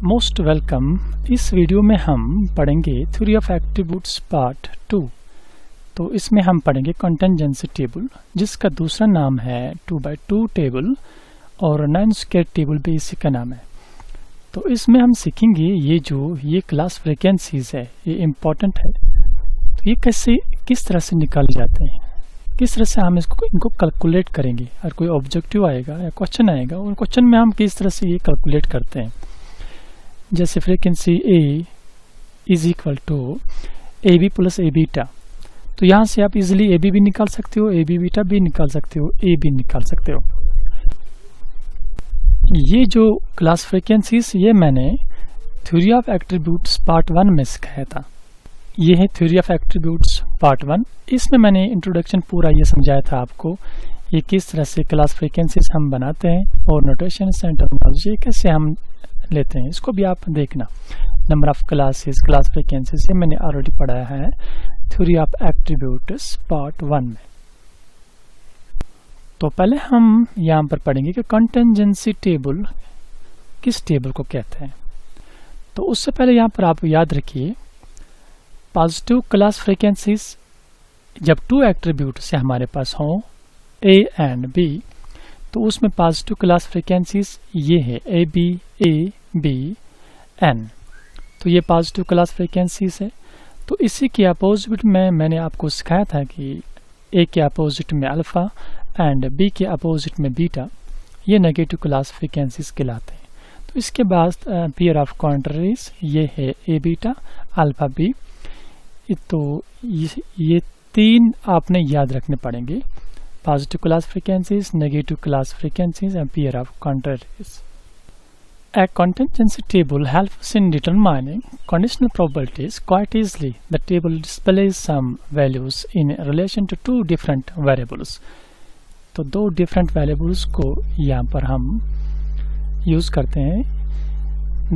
Most welcome. इस video में हम पढ़ेंगे थ्योरी ऑफ एट्रीब्यूट्स पार्ट 2। तो इसमें हम पढ़ेंगे कंटिंजेंसी टेबल, जिसका दूसरा नाम है 2x2 टेबल और 9 स्क्वायर टेबल भी इसी का नाम है। तो इसमें हम सीखेंगे ये क्लास फ्रीक्वेंसीज है, ये इम्पोर्टेंट है। तो ये किस तरह से निकाले जाते हैं, किस तरह से हम इनको कैलकुलेट करेंगे। और कोई ऑब्जेक्टिव आएगा या क्वेश्चन आएगा और क्वेश्चन में हम किस तरह से ये कैलकुलेट करते हैं। जैसे frequency A is equal to A B plus A beta, तो यहाँ से आप इजीली ए बी भी निकाल सकते हो, ए बी बीटा भी निकाल सकते हो, ए भी निकाल सकते हो। ये जो क्लास फ्रीक्वेंसीज ये मैंने थ्योरी ऑफ एट्रीब्यूट्स पार्ट 1 में सिखाया था। ये है थ्योरी ऑफ एट्रीब्यूट्स पार्ट 1। इसमें मैंने इंट्रोडक्शन पूरा ये समझाया था आपको, ये किस तरह से क्लास फ्रीक्वेंसीज हम बनाते हैं और नोटेशन एंड टर्मिनोलॉजी कैसे हम लेते हैं, इसको भी आप देखना। Number of classes, class frequencies ये मैंने ऑलरेडी पढ़ाया है थ्योरी ऑफ एट्रीब्यूट्स पार्ट 1 में। तो पहले हम यहाँ पर पढ़ेंगे कि कंटिंजेंसी टेबल किस टेबल को कहते हैं। तो उससे पहले यहाँ पर आप याद रखिए, पॉजिटिव क्लास फ्रीक्वेंसीज जब 2 एट्रीब्यूट से हमारे पास हों ए एंड बी, तो उसमें पॉजिटिव क्लास फ्रीक्वेंसीज ये है ए बी एन। तो ये पॉजिटिव क्लास फ्रीक्वेंसीज है। तो इसी के अपोजिट में मैंने आपको सिखाया था कि ए के अपोजिट में अल्फा एंड बी के अपोजिट में बीटा, ये नेगेटिव क्लास फ्रीक्वेंसीज कहलाते हैं। तो इसके बाद पेयर ऑफ क्वांटिटीज ये है ए बीटा अल्फा बी। तो ये 3 आपने याद रखने पड़ेंगे, positive class frequencies, negative class frequencies and pair of quantities. A contingency table helps in determining conditional probabilities quite easily. The table displays some values in relation to 2 different variables. तो 2 different variables को यहाँ पर हम use करते हैं,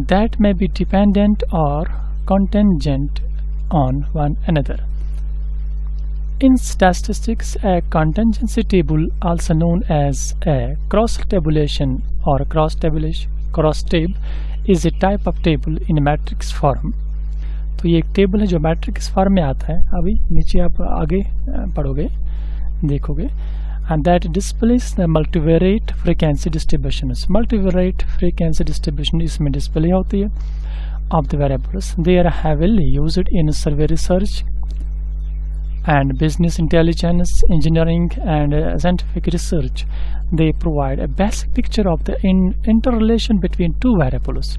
that may be dependent or contingent on one another. In statistics, a contingency table, also known as a cross-tabulation or cross-tab, is a type of table in matrix form. तो ये एक table है जो matrix form में आता है। अभी नीचे आप आगे पढ़ोगे, देखोगे, and that displays the multivariate frequency distributions. Multivariate frequency distribution इसमें डिस्प्ले होती है of the variables. They are heavily used in survey research and business intelligence, engineering and scientific research. They provide a basic picture of the interrelation between 2 variables.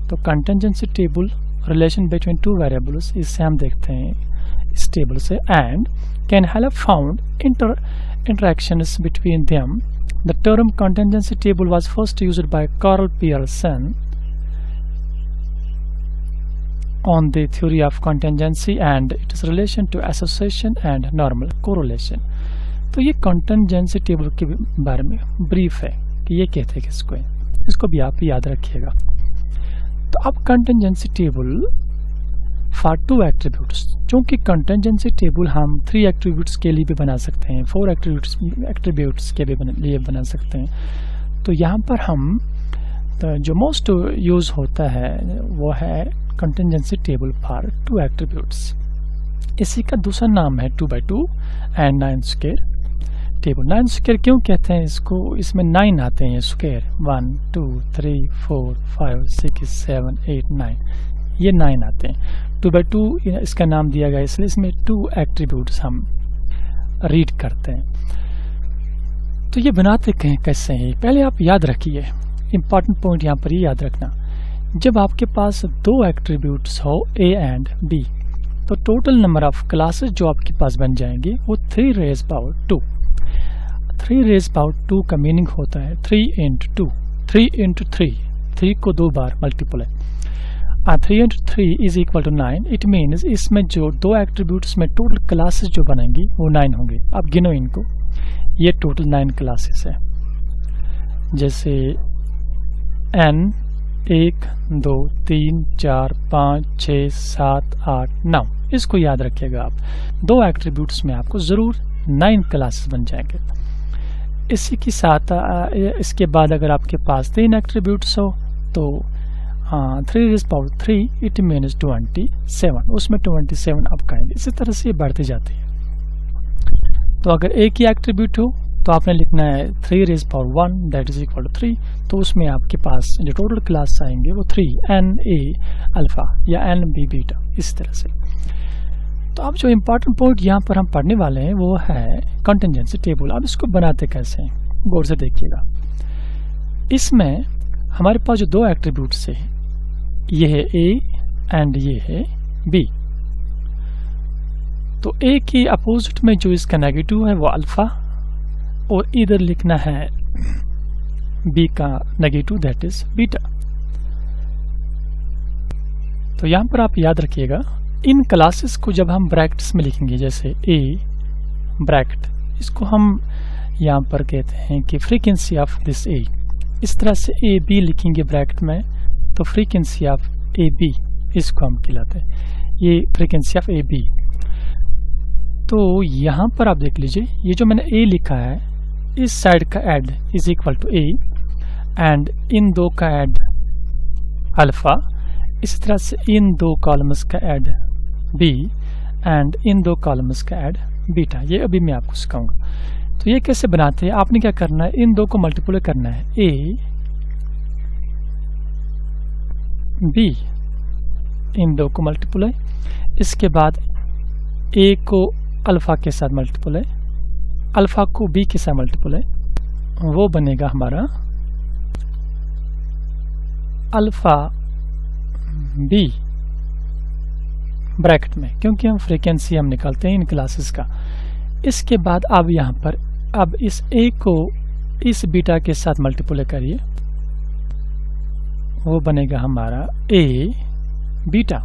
तो contingency table relation between 2 variables, इससे हम देखते हैं इस table से, and can help found interactions between them. The term contingency table was first used by Carl Pearson on the theory of contingency and its relation to association and normal correlation. तो ये contingency table के बारे में brief है कि ये कहते हैं किसको है, इसको भी आप याद रखिएगा। तो अब contingency table for 2 attributes, चूँकि contingency table हम 3 attributes के लिए भी बना सकते हैं, 4 attributes के लिए बना सकते हैं। तो यहाँ पर हम तो जो मोस्ट यूज होता है वो है कंटिंजेंसी टेबल फॉर 2 एट्रीब्यूट्स। इसी का दूसरा नाम है 2x2 and 9 square table. 9 square क्यों कहते हैं इसको, इसमें 9 आते हैं स्क्वायर, 1 2 3 4 5 6 7 8 9, ये 9 आते हैं। 2x2 इसका नाम दिया गया इसलिए इसमें 2 एट्रीब्यूट्स हम रीड करते हैं। तो ये बनाते कैसे हैं, पहले आप याद रखिए, इम्पॉर्टेंट पॉइंट यहाँ पर ये याद रखना। जब आपके पास 2 एट्रीब्यूट्स हो ए एंड बी, तो टोटल नंबर ऑफ क्लासेस जो आपके पास बन जाएंगे वो 3 रेज़ पावर 2। 3 रेज़ पावर 2 का मीनिंग होता है 3 इंटू 2, 3 इंटू 3, 3 को 2 बार multiply, 3 into 3 is equal to 9। It means इसमें जो 2 एट्रीब्यूट्स में टोटल क्लासेस जो बनेंगी वो 9 होंगे। अब गिनो इनको, ये टोटल 9 क्लासेस है। जैसे n 1 2 3 4 5 6 7 8 9, इसको याद रखिएगा आप। 2 एट्रीब्यूट्स में आपको ज़रूर 9 क्लासेस बन जाएंगे। इसी के साथ इसके बाद अगर आपके पास 3 एट्रीब्यूट्स हो तो 3 रेज़ पावर 3 इट मीन्स 27, उसमें 27 आपका आएंगे। इसी तरह से ये बढ़ती जाती है। तो अगर एक ही एट्रीब्यूट हो तो आपने लिखना है 3 raise power 1 that is equal to 3, तो उसमें आपके पास जो टोटल क्लास आएंगे वो 3 n a अल्फा या n b बीटा, इस तरह से। तो अब जो इम्पोर्टेंट पॉइंट यहाँ पर हम पढ़ने वाले हैं वो है कंटिंजेंसी टेबल। अब इसको बनाते कैसे हैं, गौर से देखिएगा। इसमें हमारे पास जो दो एट्रीब्यूट्स है, ये है a एंड ये है b। तो a के अपोजिट में जो इसका नेगेटिव है वो अल्फा, और इधर लिखना है b का नेगेटिव दैट इज बीटा। तो यहाँ पर आप याद रखिएगा, इन क्लासेस को जब हम ब्रैकेट्स में लिखेंगे, जैसे a ब्रैकेट, इसको हम यहाँ पर कहते हैं कि फ्रीक्वेंसी ऑफ दिस a। इस तरह से ए बी लिखेंगे ब्रैकेट में, तो फ्रीक्वेंसी ऑफ ए बी इसको हम कहलाते हैं, ये फ्रीक्वेंसी ऑफ ए बी। तो यहाँ पर आप देख लीजिए, ये जो मैंने ए लिखा है, इस साइड का add is equal to A and इन दो का ऐड अल्फा। इसी तरह से इन दो कॉलम्स का ऐड बी एंड इन दो कॉलम्स का ऐड बीटा। ये अभी मैं आपको सिखाऊंगा। तो ये कैसे बनाते हैं, आपने क्या करना है, इन दो को मल्टीप्लाई करना है, ए बी, इन दो को मल्टीप्लाई, इसके बाद ए को अल्फा के साथ मल्टीप्लाई, अल्फा को बी के साथ मल्टीप्लाई, वो बनेगा हमारा अल्फा बी ब्रैकेट में, क्योंकि हम फ्रीक्वेंसी हम निकालते हैं इन क्लासेस का। इसके बाद अब यहाँ पर अब इस a को इस बीटा के साथ मल्टीप्लाई करिए, वो बनेगा हमारा a बीटा।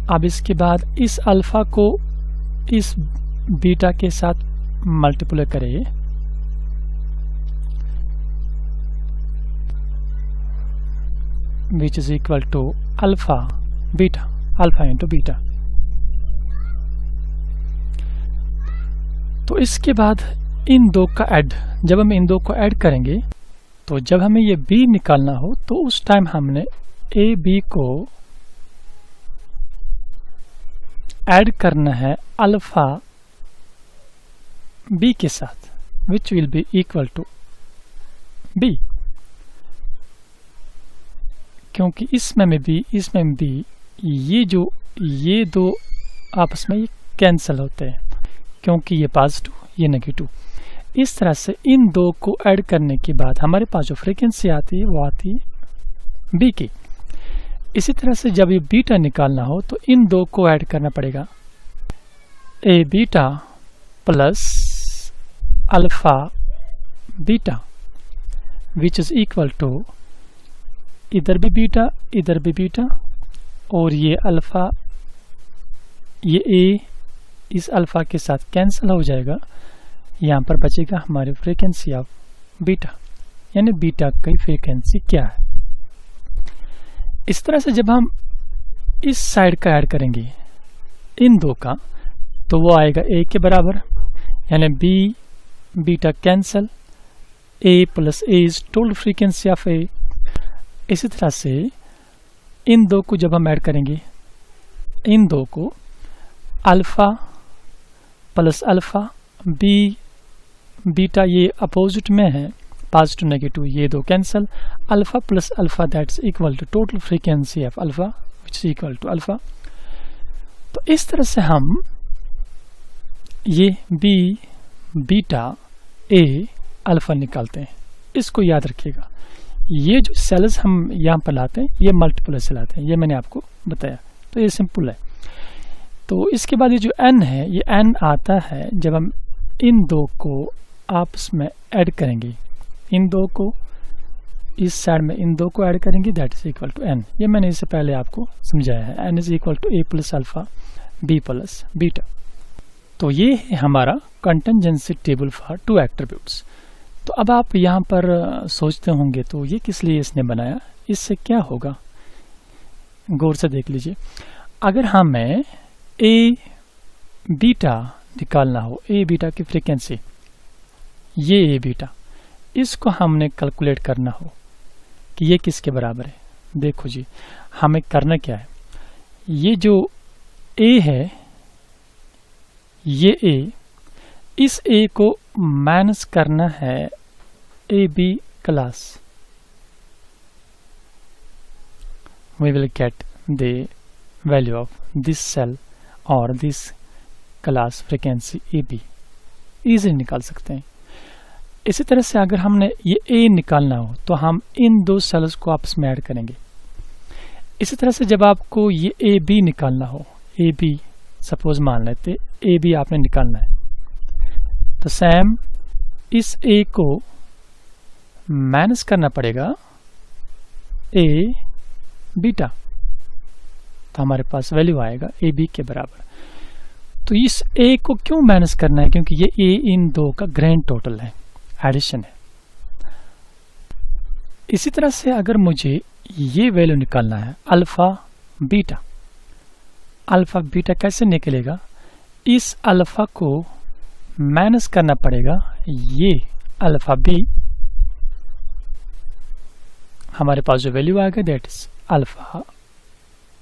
अब इसके बाद इस अल्फा को इस बीटा के साथ मल्टीप्लाई करिए, which is equal to alpha beta, alpha into beta. तो इसके बाद इन दो का ऐड, जब हम इन दो को ऐड करेंगे, तो जब हमें ये b निकालना हो तो उस टाइम हमने a b को ऐड करना है अल्फा b के साथ, which will be equal to b, क्योंकि इसमें में b, इसमें में b, ये दो आपस में ये कैंसिल होते हैं, क्योंकि ये पॉजिटिव ये नेगेटिव। इस तरह से इन दो को ऐड करने के बाद हमारे पास जो फ्रीक्वेंसी आती है वो आती है बी की। इसी तरह से जब ये बीटा निकालना हो तो इन दो को ऐड करना पड़ेगा, A beta plus alpha beta, which is equal to इधर भी बीटा इधर भी बीटा, और ये अल्फा ये ए इस अल्फा के साथ कैंसिल हो जाएगा, यहाँ पर बचेगा हमारी फ्रीक्वेंसी ऑफ बीटा, यानी बीटा की फ्रीक्वेंसी क्या है। इस तरह से जब हम इस साइड का ऐड करेंगे इन दो का, तो वो आएगा ए के बराबर, यानी B beta cancel, A plus A is total frequency of A. इसी तरह से इन दो को जब हम ऐड करेंगे, इन दो को alpha plus alpha B beta, ये अपोजिट में है पॉजिटिव नेगेटिव, ये दो cancel, alpha plus alpha that's equal to total frequency of alpha which is equal to alpha. तो इस तरह से हम ये बी बीटा ए अल्फा निकालते हैं। इसको याद रखिएगा, ये जो सेल्स हम यहाँ पर लाते हैं ये मल्टीपल से लाते हैं, ये मैंने आपको बताया। तो ये सिंपल है। तो इसके बाद ये जो n है, ये n आता है जब हम इन दो को आपस में ऐड करेंगे, इन दो को इस साइड में इन दो को ऐड करेंगे, that is equal to n। ये मैंने इससे पहले आपको समझाया है, n is equal to a plus alpha b plus beta. तो ये है हमारा contingency table for two attributes. तो अब आप यहाँ पर सोचते होंगे तो ये किस लिए इसने बनाया, इससे क्या होगा, गौर से देख लीजिए। अगर हमें ए बीटा निकालना हो, ए बीटा की फ्रीक्वेंसी, ये ए बीटा, इसको हमने कैलकुलेट करना हो, कि ये किसके बराबर है। देखो जी, हमें करना क्या है, ये जो a है, ये a, इस a को माइनस करना है A B class. We will get the value of this cell or this class frequency AB। easily निकाल सकते हैं। इसी तरह से अगर हमने ये A निकालना हो तो हम इन दो सेल्स को आपस में ऐड करेंगे। इसी तरह से जब आपको ये AB निकालना हो, AB सपोज मान लेते AB आपने निकालना है, तो सेम इस A को माइनस करना पड़ेगा A बीटा, तो हमारे पास वैल्यू आएगा ए बी के बराबर। तो इस ए को क्यों माइनस करना है, क्योंकि ये ए इन दो का ग्रैंड टोटल है, एडिशन है। इसी तरह से अगर मुझे ये वैल्यू निकालना है अल्फा बीटा, अल्फा बीटा कैसे निकलेगा, इस अल्फा को माइनस करना पड़ेगा ये अल्फा बी, हमारे पास जो वैल्यू आएगा that is alpha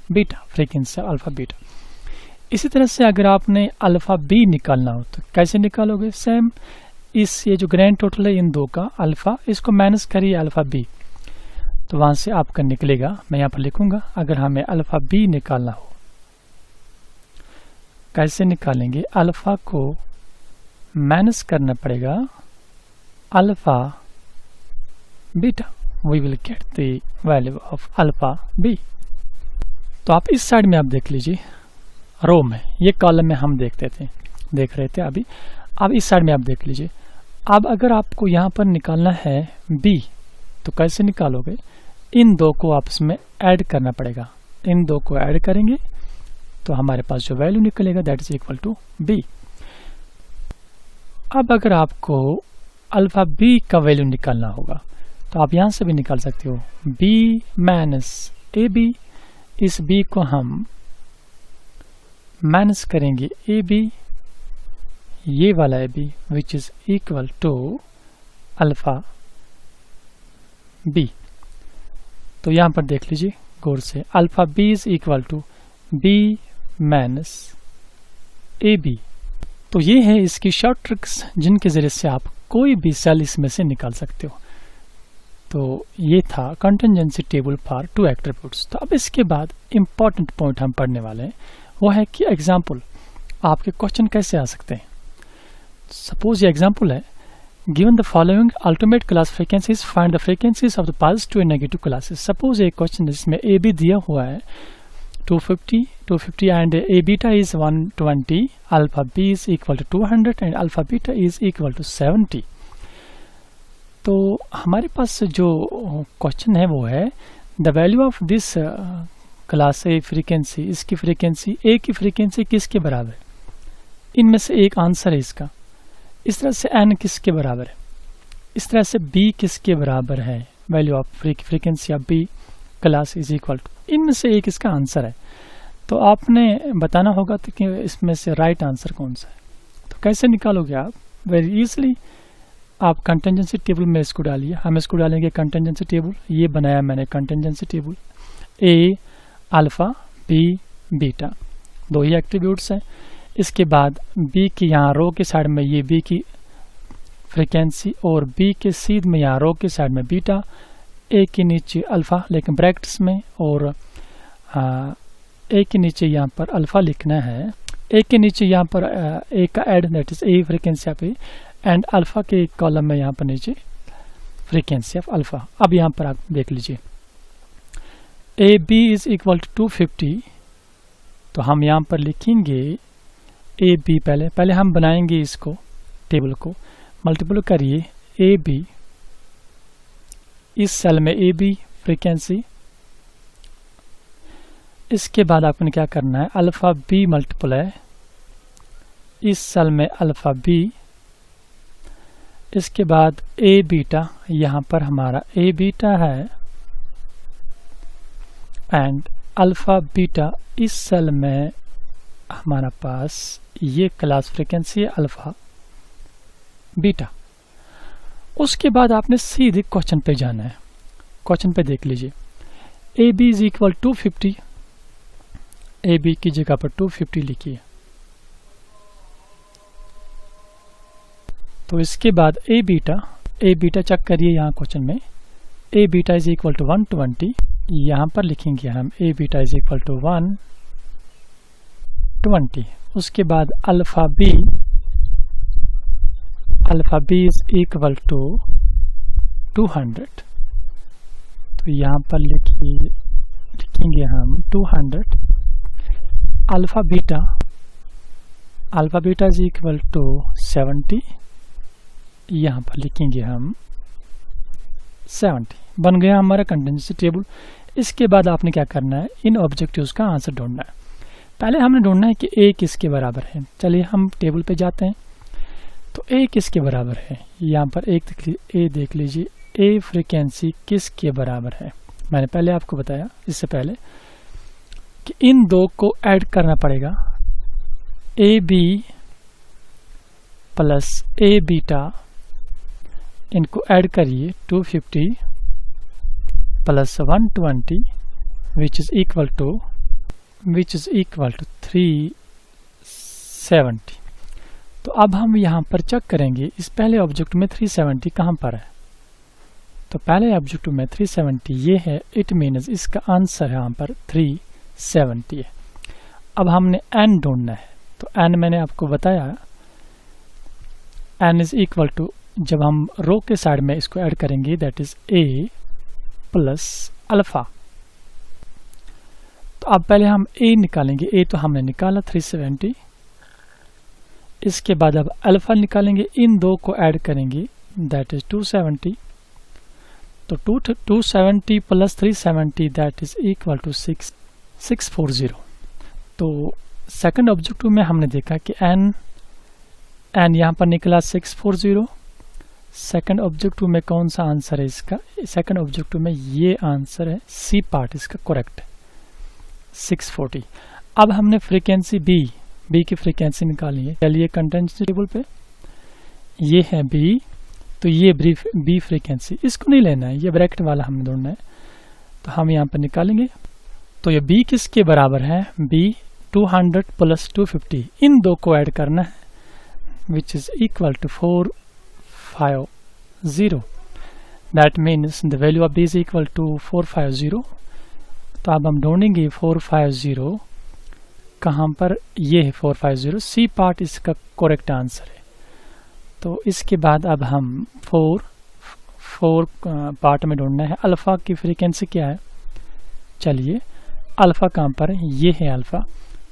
beta, frequency alpha beta. इसी तरह से अगर आपने अल्फा बी निकालना हो तो कैसे निकालोगे, सेम इस ये जो ग्रैंड टोटल है इन दो का अल्फा, इसको माइनस करिए अल्फा बी, तो वहां से आपका निकलेगा, मैं यहाँ पर लिखूंगा, अगर हमें अल्फा बी निकालना हो कैसे निकालेंगे, अल्फा को माइनस करना पड़ेगा alpha beta, we will get the value of alpha b। तो आप इस साइड में आप देख लीजिए, रो में, ये कॉलम में हम देख रहे थे अभी, अब इस साइड में आप देख लीजिए। अब अगर आपको यहाँ पर निकालना है b, तो कैसे निकालोगे, इन दो को आपस में ऐड करना पड़ेगा, इन दो को ऐड करेंगे तो हमारे पास जो वैल्यू निकलेगा that is equal to b। अब अगर आपको अल्फा b का वैल्यू निकालना होगा तो आप यहां से भी निकाल सकते हो, b माइनस ए बी, इस b को हम माइनस करेंगे ए बी, ये वाला A B which is equal to alpha b। तो यहां पर देख लीजिए गौर से, alpha b is equal to b minus A B. तो ये है इसकी शॉर्ट ट्रिक्स जिनके जरिए से आप कोई भी सेल इसमें से निकाल सकते हो। तो ये था contingency table for two attributes. तो अब इसके बाद इंपॉर्टेंट पॉइंट हम पढ़ने वाले हैं, वो है कि एग्जाम्पल, आपके क्वेश्चन कैसे आ सकते हैं। सपोज ये एग्जाम्पल है, given the following ultimate class frequencies, find the frequencies of the positive and negative classes. Suppose एक क्वेश्चन जिसमें ए बी दिया हुआ है 250 and A beta is 120, alpha B is equal to 200 and alpha beta is equal to 70। तो हमारे पास जो question है वो है the value of this class A frequency, इसकी फ्रीक्वेंसी ए की फ्रीक्वेंसी किसके बराबर है, इनमें से एक आंसर है इसका। इस तरह से एन किसके बराबर है, इस तरह से बी किसके बराबर है, value of frequency of B class is equal to, इनमें से एक इसका आंसर है। तो आपने बताना होगा तो कि इसमें से राइट आंसर कौन सा है। तो कैसे निकालोगे आप, वेरी इजीली, आप कंटिंजेंसी टेबल में इसको डालिए, हम इसको डालेंगे कंटिंजेंसी टेबल, ये बनाया मैंने कंटिंजेंसी टेबल, ए अल्फा बी बीटा, दो ही एट्रीब्यूट्स हैं। इसके बाद बी की यहाँ रो के साइड में ये बी की फ्रीक्वेंसी और बी के सीध में यहाँ रो के साइड में बीटा, ए के नीचे अल्फा लेकिन ब्रैकेट्स में, और ए के नीचे यहाँ पर अल्फा लिखना है, ए के नीचे यहाँ पर ए का add that is A frequency of A, and alpha के कॉलम में यहाँ पर नीचे फ्रीक्वेंसी ऑफ अल्फा। अब यहाँ पर आप देख लीजिए A B is equal to 250, तो हम यहाँ पर लिखेंगे ए बी, पहले हम बनाएंगे इसको टेबल को, मल्टीपल करिए ए बी, इस सेल में ए बी फ्रीक्वेंसी, इसके बाद आपको क्या करना है, अल्फा बी मल्टीपल है इस सेल में अल्फा बी, इसके बाद ए बीटा, यहाँ पर हमारा ए बीटा है, एंड अल्फा बीटा इस सेल में हमारा पास ये क्लास फ्रीक्वेंसी है अल्फा बीटा। उसके बाद आपने सीधे क्वेश्चन पे जाना है। क्वेश्चन पे देख लीजिए, A B is equal 250, A B की जगह पर 250 लिखिए। तो इसके बाद ए बीटा चेक करिए यहाँ क्वेश्चन में, A beta is equal to 120, यहाँ पर लिखेंगे हम A beta is equal to 120। उसके बाद alpha B is equal to 200, तो यहाँ पर लिखेंगे हम 200। Alpha beta is equal to 70, यहाँ पर लिखेंगे हम 70। बन गया हमारा कंटिन्यूटी टेबल। इसके बाद आपने क्या करना है, इन ऑब्जेक्टिव्स का आंसर ढूंढना है। पहले हमने ढूंढना है कि ए किसके बराबर है। चलिए हम टेबल पे जाते हैं। तो ए किसके बराबर है, यहाँ पर ए देख लीजिए, ए फ्रीक्वेंसी किसके बराबर है। मैंने पहले आपको बताया इससे पहले कि इन दो को ऐड करना पड़ेगा, A B plus A beta, इनको ऐड करिए 250 plus 120 which is equal to 370। तो अब हम यहाँ पर चेक करेंगे इस पहले ऑब्जेक्ट में 370 कहाँ पर है। तो पहले ऑब्जेक्ट में 370 ये है, इट मीन्स इसका आंसर यहाँ पर 370 है। अब हमने n ढूंढना है। तो n मैंने आपको बताया, n इज इक्वल टू, जब हम रो के साइड में इसको ऐड करेंगे that is a plus alpha. तो अब पहले हम a निकालेंगे, a तो हमने निकाला 370। इसके बाद अब अल्फा निकालेंगे, इन दो को ऐड करेंगे दैट इज 270। तो 270 plus 370 that is equal to 640। तो सेकंड ऑब्जेक्टिव में हमने देखा कि n यहाँ पर निकला 640। सेकंड ऑब्जेक्टिव में कौन सा आंसर है इसका, सेकंड ऑब्जेक्टिव में ये आंसर है, सी पार्ट इसका करेक्ट है 640। अब हमने फ्रीक्वेंसी बी की फ्रीक्वेंसी निकाली है। चलिए कंटिन्यूटी टेबल पे, ये है बी, तो ये बी फ्रीक्वेंसी, इसको नहीं लेना है, ये ब्रैकेट वाला हमने ढूंढना है। तो हम यहाँ पर निकालेंगे। तो ये बी किसके बराबर है, बी 200 प्लस 250, इन दो को ऐड करना है which is equal to 450। That means the value of B is equal to 450। तो अब हम ढूंढेंगे 450 कहाँ पर, ये है 450, सी पार्ट इसका करेक्ट आंसर है। तो इसके बाद अब हम 4 पार्ट में ढूंढना है। अल्फा की फ्रीक्वेंसी क्या है, चलिए अल्फा कहाँ पर है, ये है अल्फा।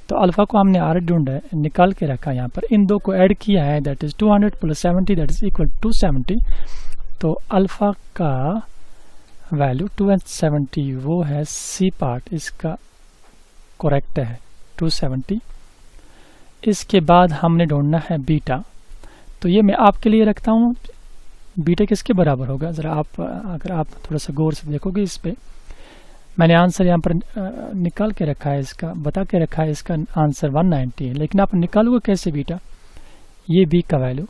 तो अल्फा को हमने आर ढूंढा है, निकाल के रखा यहाँ पर, इन दो को ऐड किया है that is 200 plus 70 that is equal 270। तो अल्फा का वैल्यू 270 वो है, सी पार्ट इसका करेक्ट है 270। इसके बाद हमने ढूंढना है बीटा। तो ये मैं आपके लिए रखता हूँ, बीटा किसके बराबर होगा, ज़रा आप अगर आप थोड़ा सा गौर से देखोगे इस पे, मैंने आंसर यहाँ पर निकाल के रखा है, इसका बता के रखा है, इसका आंसर 190 है। लेकिन आप निकालोगे कैसे बीटा, ये बी का वैल्यू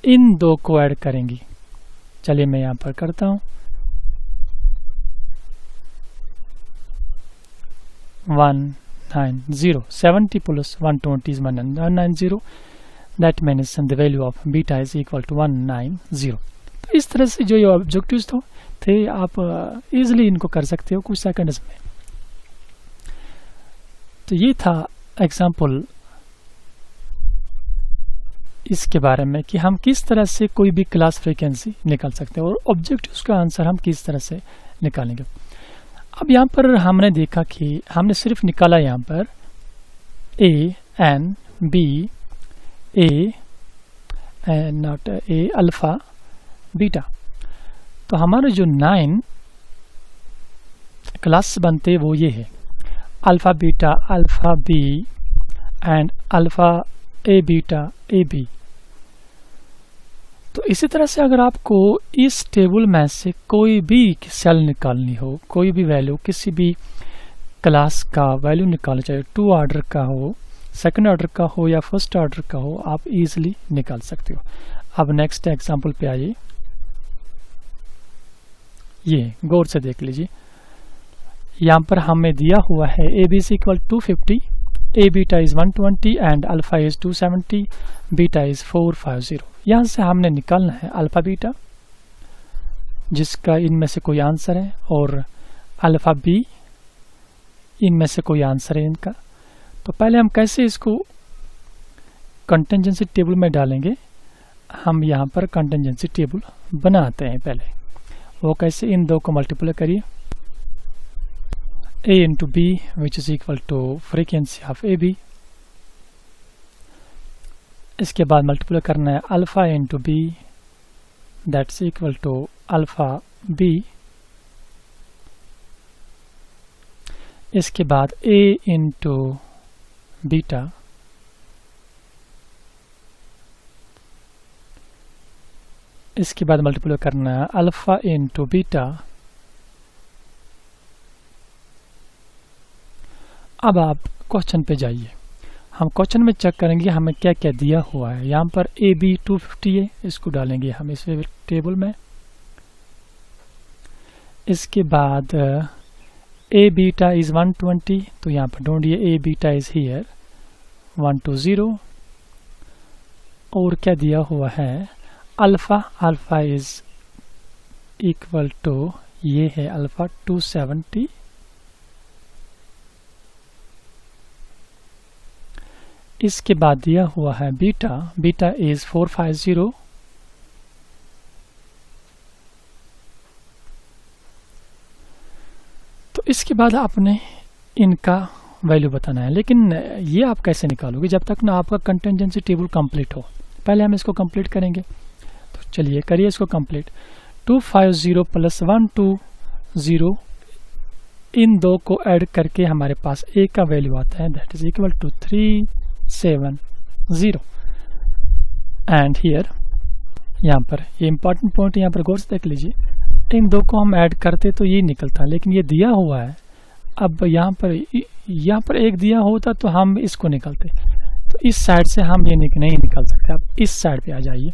इन दो को ऐड करेंगी। चलिए मैं यहाँ पर करता हूँ, 190, 70 plus 120 is 190, that means the value of beta is equal to 190। तो इस तरह से जो ये ऑब्जेक्टिव्स थे आप इजीली इनको कर सकते हो कुछ सेकंड्स में। तो ये था एग्जाम्पल इसके बारे में कि हम किस तरह से कोई भी क्लास फ्रीक्वेंसी निकाल सकते हैं और ऑब्जेक्टिव्स का आंसर हम किस तरह से निकालेंगे। अब यहाँ पर हमने देखा कि हमने सिर्फ निकाला यहाँ पर A N B A not A alpha beta. तो हमारे जो 9 क्लास बनते वो ये है, alpha beta alpha B and alpha A beta A B. तो इसी तरह से अगर आपको इस टेबल में से कोई भी सेल निकालनी हो, कोई भी वैल्यू किसी भी क्लास का वैल्यू निकालना, चाहे 2 ऑर्डर का हो, सेकंड ऑर्डर का हो या फर्स्ट ऑर्डर का हो, आप इजीली निकाल सकते हो। अब नेक्स्ट एग्जांपल पे आइए। ये गौर से देख लीजिए, यहाँ पर हमें दिया हुआ है A B is equal 250, A beta is 120 and alpha is 270, beta is 450। यहाँ से हमने निकालना है अल्फा बीटा, जिसका इनमें से कोई आंसर है, और अल्फा बी इनमें से कोई आंसर है इनका। तो पहले हम कैसे इसको कंटिंजेंसी टेबल में डालेंगे, हम यहाँ पर कंटिंजेंसी टेबल बनाते हैं। पहले वो कैसे, इन दो को मल्टीप्लाई करिए, a into b which is equal to frequency of ab, इसके बाद मल्टीप्लाई करना है alpha into B that's equal to alpha B, इसके बाद a इंटू बीटा, इसके बाद मल्टीप्लाई करना है अल्फा इंटू बीटा। अब आप क्वेश्चन पे जाइए, हम क्वेश्चन में चेक करेंगे हमें क्या क्या दिया हुआ है। यहाँ पर ए बी 250 है, इसको डालेंगे हम इस टेबल में। इसके बाद ए बीटा इज 120, तो यहाँ पर ढूंढिए ए बीटा इज हियर 120, और क्या दिया हुआ है alpha, alpha is equal to, ये है अल्फा 270, इसके बाद दिया हुआ है बीटा, बीटा इज 450, तो इसके बाद आपने इनका वैल्यू बताना है। लेकिन ये आप कैसे निकालोगे जब तक ना आपका कंटिंजेंसी टेबल कंप्लीट हो। पहले हम इसको कंप्लीट करेंगे, तो चलिए करिए इसको कंप्लीट। 250 प्लस 120, इन दो को ऐड करके हमारे पास ए का वैल्यू आता है, that is equal to 370। And here, यहाँ पर ये इंपॉर्टेंट पॉइंट यहाँ पर गौर से देख लीजिए, इन दो को हम ऐड करते तो ये निकलता, लेकिन ये दिया हुआ है। अब यहाँ पर एक दिया होता तो हम इसको निकलते, तो इस साइड से हम ये नहीं निकल सकते। अब इस साइड पे आ जाइए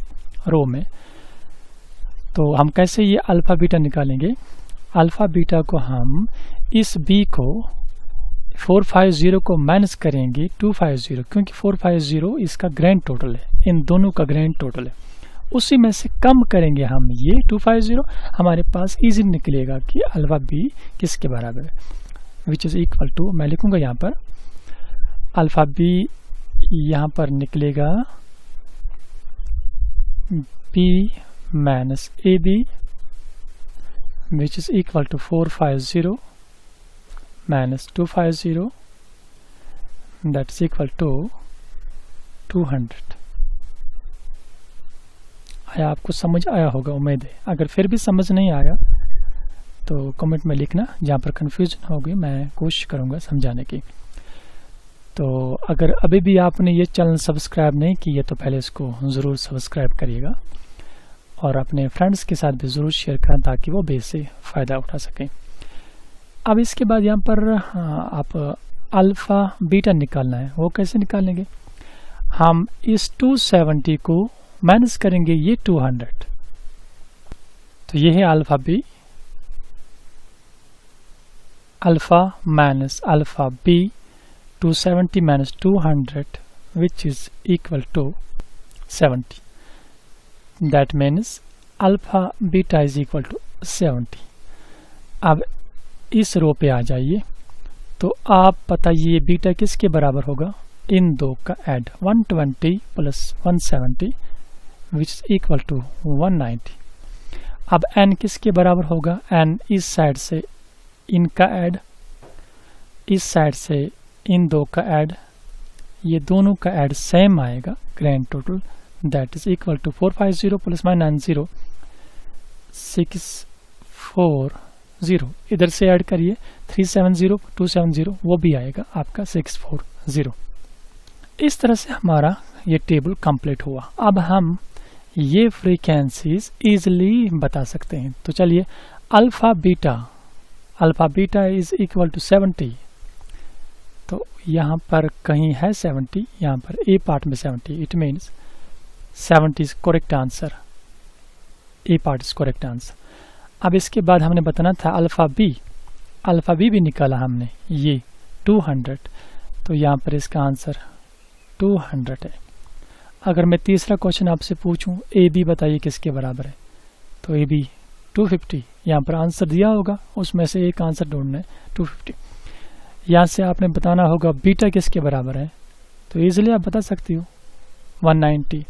रो में, तो हम कैसे ये अल्फा बीटा निकालेंगे। अल्फा बीटा को हम इस बी को 450 को माइनस करेंगे 250, क्योंकि 450 इसका ग्रैंड टोटल है, इन दोनों का ग्रैंड टोटल है, उसी में से कम करेंगे हम ये 250, हमारे पास इजी निकलेगा कि अल्फा बी किसके बराबर है, विच इज इक्वल टू, मैं लिखूंगा यहाँ पर अल्फा बी, यहाँ पर निकलेगा B minus A B, which is equal to 450 minus 250, that is equal to 200। आया, आपको समझ आया होगा उम्मीद है। अगर फिर भी समझ नहीं आया तो कमेंट में लिखना, जहाँ पर कंफ्यूजन होगी मैं कोशिश करूँगा समझाने की। तो अगर अभी भी आपने ये चैनल सब्सक्राइब नहीं किया तो पहले इसको ज़रूर सब्सक्राइब करिएगा, और अपने फ्रेंड्स के साथ भी ज़रूर शेयर करें ताकि वो भी इससे फ़ायदा उठा सकें। अब इसके बाद यहाँ पर आप अल्फा बीटा निकालना है, वो कैसे निकालेंगे, हम इस 270 को माइनस करेंगे ये 200, तो ये है alpha B, alpha minus alpha B, 270 minus 200 which is equal to 70, that means alpha beta is equal to 70। अब इस रो पे आ जाइए, तो आप बताइए बीटा किसके बराबर होगा, इन दो का add 120 plus 170 which is equal to 190। अब n किसके बराबर होगा, n इस साइड से इनका ऐड, इस साइड से इन दो का ऐड, ये दोनों का ऐड सेम आएगा, grand total that is equal to 450 plus 190 640, इधर से ऐड करिए 370 270, वो भी आएगा आपका 640। इस तरह से हमारा ये टेबल कंप्लीट हुआ। अब हम ये फ्रीक्वेंसीज इजीली बता सकते हैं। तो चलिए alpha beta is equal to 70, तो यहाँ पर कहीं है 70, यहाँ पर ए पार्ट में 70, it means 70 is correct answer, A part is correct answer. अब इसके बाद हमने बताना था अल्फ़ा बी भी निकाला हमने, ये 200, तो यहाँ पर इसका आंसर 200 है। अगर मैं तीसरा क्वेश्चन आपसे पूछूं ए बी बताइए किसके बराबर है, तो ए बी 250, यहाँ पर आंसर दिया होगा, उसमें से एक आंसर ढूंढना है 250। यहाँ से आपने बताना होगा बीटा किसके बराबर है, तो ईजिली आप बता सकती हो 190,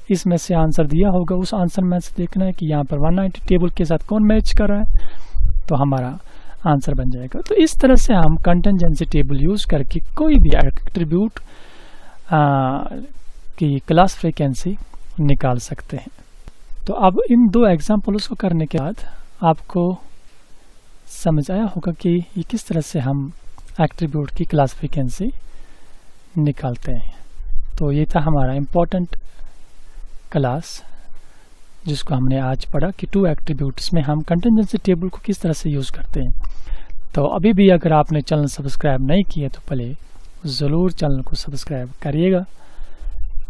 इसमें से आंसर दिया होगा, उस आंसर में से देखना है कि यहाँ पर 190 टेबल के साथ कौन मैच कर रहा है, तो हमारा आंसर बन जाएगा। तो इस तरह से हम कंटिंजेंसी टेबल यूज़ करके कोई भी एट्रीब्यूट की क्लास फ्रीक्वेंसी निकाल सकते हैं। तो अब इन दो एग्जाम्पल्स को करने के बाद आपको समझ आया होगा कि ये किस तरह से हम एट्रीब्यूट की क्लास फ्रीक्वेंसी निकालते हैं। तो ये था हमारा इम्पोर्टेंट क्लास जिसको हमने आज पढ़ा कि टू एट्रीब्यूट्स में हम कंटिंजेंसी टेबल को किस तरह से यूज़ करते हैं। तो अभी भी अगर आपने चैनल सब्सक्राइब नहीं किया तो पहले ज़रूर चैनल को सब्सक्राइब करिएगा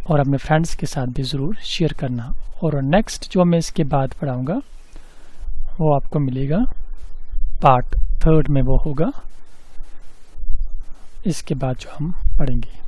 और अपने फ्रेंड्स के साथ भी ज़रूर शेयर करना। और नेक्स्ट जो मैं इसके बाद पढ़ाऊँगा वो आपको मिलेगा पार्ट 3 में, वो होगा इसके बाद जो हम पढ़ेंगे।